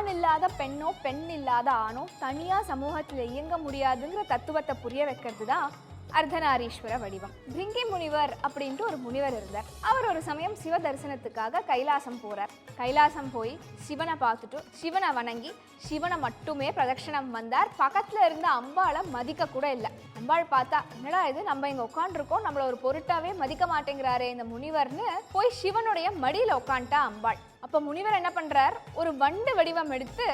ஆண் இல்லாத பெண்ணோ பெண் இல்லாத ஆணோ தனியா சமூகத்தில் இயங்க முடியாதுங்கிற தத்துவத்தை புரிய வைக்கிறது தான் அர்த்தநாரீஸ்வர வடிவம். பிருங்கி முனிவர் அப்படின்ட்டு ஒரு முனிவர் இருந்தார். அவர் ஒரு சமயம் சிவ தரிசனத்துக்காக கைலாசம் போறார். கைலாசம் போய் சிவனை பார்த்துட்டு சிவனை வணங்கி சிவனை மட்டுமே பிரதட்சணம் வந்தார். பக்கத்துல இருந்த அம்பாளை மதிக்க கூட இல்லை. அம்பாள் பார்த்தா, என்னடா இது, நம்ம இங்க உட்காந்துருக்கோம், நம்மள ஒரு பொருட்டாவே மதிக்க மாட்டேங்கிறாரே இந்த முனிவர்னு போய் சிவனுடைய மடியில உட்காந்துட்டா அம்பாள். அப்ப முனிவர் என்ன பண்றார், ஒரு வண்டு வடிவம் எடுத்து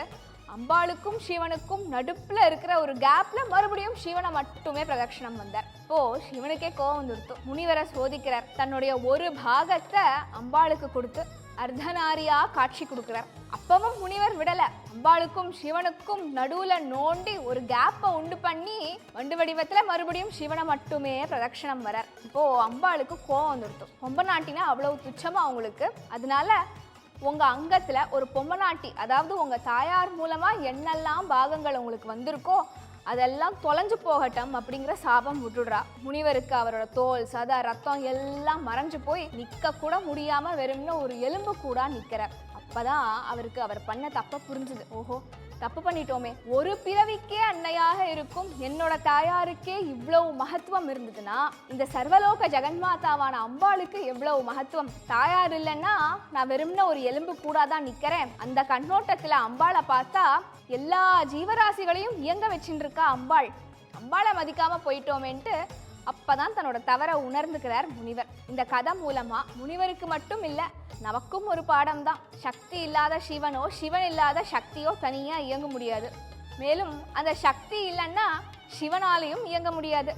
அம்பாளுக்கும் சிவனுக்கும் நடுப்புல இருக்கிற ஒரு கேப்ல மறுபடியும் சிவனை மட்டுமே பிரதட்சணம் வந்தார். இப்போ சிவனுக்கே கோவம் வந்துடுத்து. முனிவரை சோதிக்கிறார். தன்னுடைய ஒரு பாகத்தை அம்பாளுக்கு கொடுத்து அர்த்தநாரியா காட்சி கொடுக்கிறார். அப்பவும் முனிவர் விடல. அம்பாளுக்கும் சிவனுக்கும் நடுவுல நோண்டி ஒரு கேப்பை உண்டு பண்ணி வண்டு வடிவத்துல மறுபடியும் சிவனை மட்டுமே பிரதட்சணம் வரார். இப்போ அம்பாளுக்கு கோவம் வந்துடுத்து. பொம்பநாட்டினா அவ்வளவு துச்சமா அவங்களுக்கு. அதனால உங்க அங்கத்துல ஒரு பொம்மநாட்டி, அதாவது உங்க தாயார் மூலமா என்னெல்லாம் பாகங்கள் உங்களுக்கு வந்திருக்கோ அதெல்லாம் தொலைஞ்சு போகட்டும் அப்படிங்கிற சாபம் விட்டுடுறா. முனிவருக்கு அவரோட தோல் சதை ரத்தம் எல்லாம் மறைஞ்சு போய் நிக்க கூட முடியாம வெறும்னு ஒரு எலும்பு கூட நிக்கிறார். அப்பதான் அவருக்கு அவர் பண்ண தப்ப புரிஞ்சுது. ஓஹோ, தப்பு பண்ணிட்டோமே, ஒரு பிறவிக்கே அன்னையாக இருக்கும் என்னோட தாயாருக்கே இவ்வளவு மகத்துவம் இருந்ததுன்னா இந்த சர்வலோக ஜெகன்மாதாவான அம்பாளுக்கு எவ்வளவு மகத்துவம். தாயார் இல்லைன்னா நான் வெறும்ன ஒரு எலும்பு கூடாதான் நிக்கிறேன். அந்த கண்ணோட்டத்துல அம்பாளை பார்த்தா எல்லா ஜீவராசிகளையும் இயங்க வச்சுட்டு இருக்கா அம்பாள். அம்பாளை மதிக்காம போயிட்டோமேன்ட்டு அப்பதான் தன்னோட தவற உணர்ந்துக்கிறார் முனிவர். இந்த கதை மூலமா முனிவருக்கு மட்டும் இல்ல, நமக்கும் ஒரு பாடம் தான். சக்தி இல்லாத சிவனோ சிவன் இல்லாத சக்தியோ தனியா இயங்க முடியாது. மேலும் அந்த சக்தி இல்லைன்னா சிவனாலையும் இயங்க முடியாது.